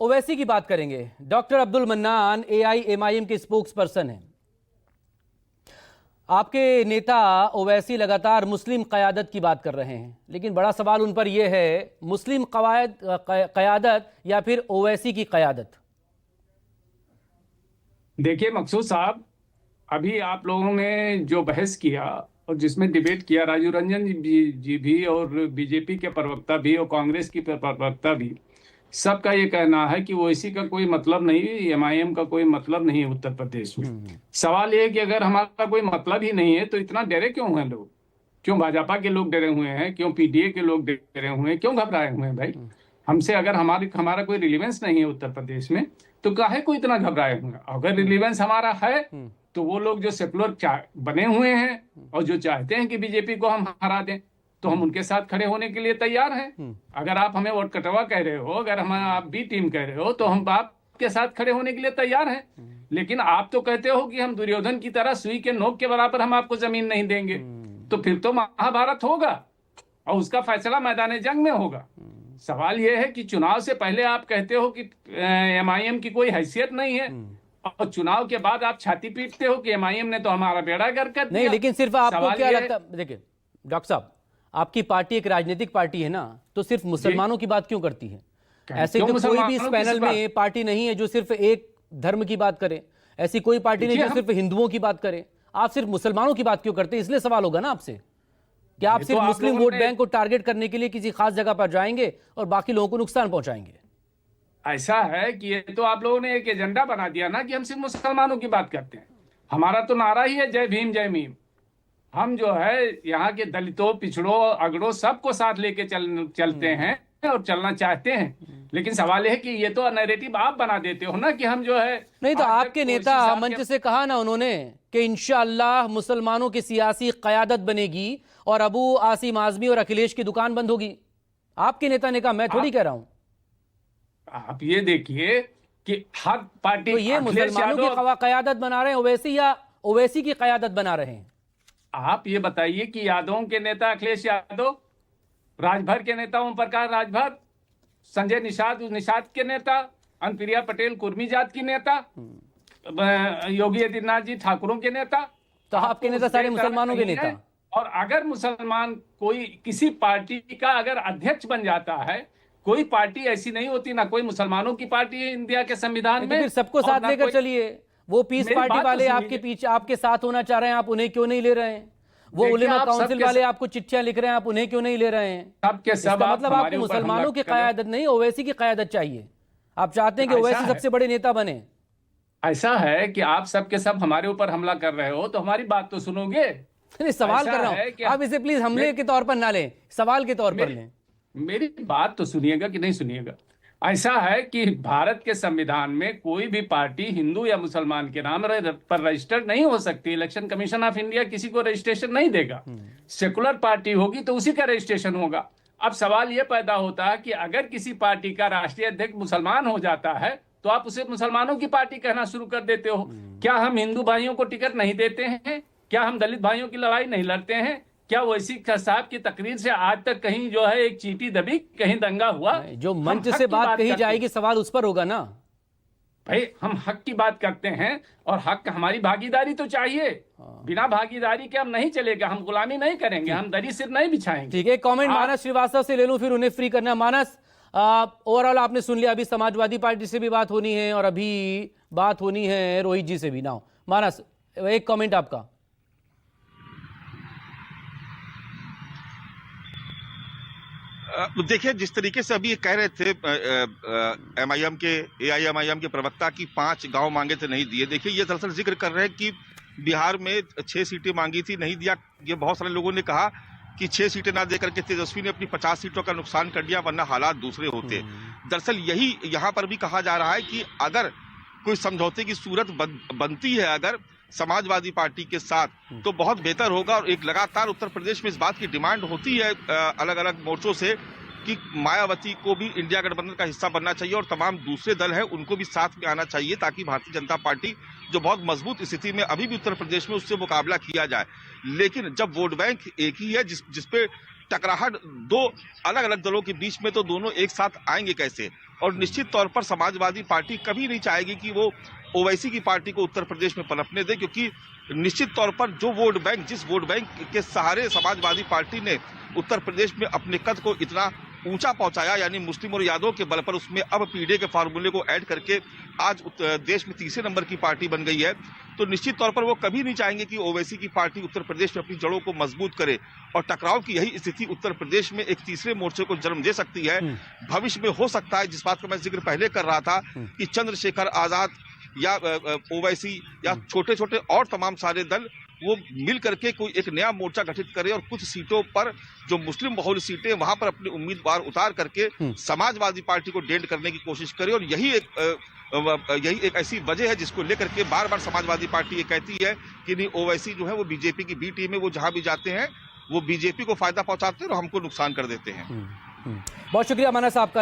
ओवैसी की बात करेंगे। डॉक्टर अब्दुल मन्नान एआईएमआईएम के स्पोक्स पर्सन हैं। आपके नेता ओवैसी लगातार मुस्लिम क़यादत की बात कर रहे हैं, लेकिन बड़ा सवाल उन पर यह है, मुस्लिम क़यादत या फिर ओवैसी की क़यादत? देखिए मकसूद साहब, अभी आप लोगों ने जो बहस किया और जिसमें डिबेट किया, राजीव रंजन जी भी और बीजेपी के प्रवक्ता भी और कांग्रेस की प्रवक्ता भी, सबका ये कहना है कि ओवैसी का कोई मतलब नहीं, एमआईएम का कोई मतलब नहीं है उत्तर प्रदेश में। सवाल ये है कि अगर हमारा कोई मतलब ही नहीं है तो इतना डरे क्यों हैं लोग? क्यों भाजपा के लोग डरे हुए हैं? क्यों पीडीए के लोग डरे हुए हैं? क्यों घबराए हुए हैं भाई? हमसे अगर हमारा कोई रिलीवेंस नहीं है उत्तर प्रदेश में तो काहे को इतना घबराए हुए हैं? अगर रिलीवेंस हमारा है तो वो लोग जो सेकुलर बने हुए हैं और जो चाहते हैं कि बीजेपी को हम हरा दें, तो हम उनके साथ खड़े होने के लिए तैयार हैं। अगर आप हमें वोट कटवा कह रहे हो, अगर हम आप बी टीम कह रहे हो, तो हम आपके साथ खड़े होने के लिए तैयार हैं। लेकिन आप तो कहते हो कि हम दुर्योधन की तरह सुई के नोक के बराबर हम आपको जमीन नहीं देंगे। तो फिर तो महाभारत होगा और उसका फैसला मैदान जंग में होगा। सवाल यह है कि चुनाव से पहले आप कहते हो कि एमआईएम की कोई हैसियत नहीं है और चुनाव के बाद आप छाती पीटते हो कि एमआईएम ने तो हमारा बेड़ा गर्क कर दिया। नहीं, लेकिन सिर्फ आपको क्या लगता है, देखिए डॉक्टर साहब, आपकी पार्टी एक राजनीतिक पार्टी है ना, तो सिर्फ मुसलमानों की बात क्यों करती है? ऐसे तो कोई भी इस पैनल में पार्टी नहीं है जो सिर्फ एक धर्म की बात करे, ऐसी कोई पार्टी नहीं जो सिर्फ हिंदुओं की बात करे। आप सिर्फ मुसलमानों की बात क्यों करते हैं? इसलिए सवाल होगा ना आपसे कि आप सिर्फ मुस्लिम वोट बैंक को टारगेट करने के लिए किसी खास जगह पर जाएंगे और बाकी लोगों को नुकसान पहुंचाएंगे। ऐसा है कि ये तो आप लोगों ने एक एजेंडा बना दिया ना कि हम सिर्फ मुसलमानों की बात करते हैं। हमारा तो नारा ही है जय भीम जय मीम। हम जो है यहाँ के दलितों, पिछड़ों, अगड़ों सबको साथ लेके चलते हैं और चलना चाहते हैं। लेकिन सवाल है कि ये तो नैरेटिव आप बना देते हो ना कि हम जो है। नहीं तो आपके नेता मंच से कहा ना उन्होंने कि इंशाअल्लाह मुसलमानों की सियासी क़यादत बनेगी और अबू आसिम आज़मी और अखिलेश की दुकान बंद होगी। आपके नेता ने कहा, मैं थोड़ी कह रहा हूं। आप ये देखिए कि हर पार्टी तो ये मुसलमानों की क़यादत बना रहे हैं ओवैसी या ओवैसी की क़यादत बना रहे हैं? आप ये बताइए कि यादवों के नेता अखिलेश यादव, राजभर के नेता ओम प्रकाश राजभर, संजय निषाद के नेता, अनुप्रिया पटेल कुर्मी जात की नेता, योगी आदित्यनाथ जी ठाकुरों के नेता। तो आपके नेता सारे मुसलमानों के नेता। और अगर मुसलमान कोई किसी पार्टी का अगर अध्यक्ष बन जाता है, कोई पार्टी ऐसी नहीं होती, ना कोई मुसलमानों की पार्टी है इंडिया के संविधान में। फिर सबको साथ लेकर चलिए। वो पीस पार्टी वाले आपके पीछे आपके साथ होना चाह रहे हैं, आप उन्हें क्यों नहीं ले रहे हैं? वो उलेमा काउंसिल वाले आपको चिट्ठियां लिख रहे हैं, आप उन्हें क्यों नहीं ले रहे हैं? सबके सब मतलब आपको मुसलमानों की क़यादत नहीं, ओवैसी की क़यादत चाहिए। आप चाहते हैं कि ओवैसी सबसे बड़े नेता बने। ऐसा है कि आप सबके सब हमारे ऊपर हमला कर रहे हो, तो हमारी बात तो सुनोगे। सवाल कर रहा हूं, आप इसे प्लीज हमले के तौर पर ना लें, सवाल के तौर पर लें। मेरी बात तो सुनिएगा कि नहीं सुनिएगा। ऐसा है कि भारत के संविधान में कोई भी पार्टी हिंदू या मुसलमान के नाम पर रजिस्टर्ड नहीं हो सकती। इलेक्शन कमीशन ऑफ इंडिया किसी को रजिस्ट्रेशन नहीं देगा। सेकुलर पार्टी होगी तो उसी का रजिस्ट्रेशन होगा। अब सवाल यह पैदा होता है कि अगर किसी पार्टी का राष्ट्रीय अध्यक्ष मुसलमान हो जाता है तो आप उसे मुसलमानों की पार्टी कहना शुरू कर देते हो। क्या हम हिंदू भाइयों को टिकट नहीं देते हैं? क्या हम दलित भाइयों की लड़ाई नहीं लड़ते हैं? क्या ओवैसी साहब की तकरीर से आज तक कहीं जो है एक चींटी दबी, कहीं दंगा हुआ? जो मंच से बात कही जाएगी सवाल उस पर होगा ना भाई। हम हक की बात करते हैं और हक हमारी भागीदारी तो चाहिए। बिना भागीदारी के हम नहीं चलेगा। हम गुलामी नहीं करेंगे, हम दरी सिर नहीं बिछाएंगे। ठीक है, कमेंट मानस श्रीवास्तव से ले लूं, फिर उन्हें फ्री करना। मानस, ओवरऑल आपने सुन लिया, अभी समाजवादी पार्टी से भी बात होनी है और अभी बात होनी है रोहित जी से भी ना। मानस, एक कमेंट आपका। देखिए, जिस तरीके से अभी कह रहे थे एमआईएम के एआईएमआईएम के प्रवक्ता की 5 गांव मांगे थे नहीं दिए। देखिए, ये दरअसल जिक्र कर रहे हैं कि बिहार में 6 सीटें मांगी थी, नहीं दिया। ये बहुत सारे लोगों ने कहा कि 6 सीटें ना देकर के तेजस्वी ने अपनी 50 सीटों का नुकसान कर दिया, वरना हालात दूसरे होते। दरअसल यही यहाँ पर भी कहा जा रहा है कि अगर कोई समझौते की सूरत बनती है अगर समाजवादी पार्टी के साथ, तो बहुत बेहतर होगा। और एक लगातार उत्तर प्रदेश में इस बात की डिमांड होती है अलग अलग मोर्चों से कि मायावती को भी इंडिया गठबंधन का हिस्सा बनना चाहिए और तमाम दूसरे दल हैं उनको भी साथ में आना चाहिए, ताकि भारतीय जनता पार्टी जो बहुत मजबूत स्थिति में अभी भी उत्तर प्रदेश में, उससे मुकाबला किया जाए। लेकिन जब वोट बैंक एक ही है, जिसपे टकराहट 2 अलग अलग दलों के बीच में, तो दोनों एक साथ आएंगे कैसे? और निश्चित तौर पर समाजवादी पार्टी कभी नहीं चाहेगी कि वो ओवैसी की पार्टी को उत्तर प्रदेश में पनपने दे, क्योंकि निश्चित तौर पर जो वोट बैंक, जिस वोट बैंक के सहारे समाजवादी पार्टी ने उत्तर प्रदेश में अपने कद को इतना ऊंचा पहुंचाया, यानी मुस्लिम और यादव के बल पर, उसमें अब पीडीए के फार्मूले को ऐड करके आज देश में तीसरे नंबर की पार्टी बन गई है। तो निश्चित तौर पर वो कभी नहीं चाहेंगे कि ओवैसी की पार्टी उत्तर प्रदेश में अपनी जड़ों को मजबूत करे, और टकराव की यही स्थिति उत्तर प्रदेश में एक तीसरे मोर्चे को जन्म दे सकती है। भविष्य में हो सकता है, जिस बात का मैं जिक्र पहले कर रहा था, कि चंद्रशेखर आजाद या ओवैसी या छोटे छोटे और तमाम सारे दल वो मिल करके कोई एक नया मोर्चा गठित करे और कुछ सीटों पर, जो मुस्लिम बहुल सीटें, वहां पर अपने उम्मीदवार उतार करके समाजवादी पार्टी को डेंट करने की कोशिश करे। और यही एक ऐसी वजह है जिसको लेकर के बार बार समाजवादी पार्टी ये कहती है कि नहीं, ओवैसी जो है वो बीजेपी की बी टीम है, वो जहां भी जाते हैं वो बीजेपी को फायदा पहुंचाते हैं और हमको नुकसान कर देते हैं। बहुत शुक्रिया माना साहब का।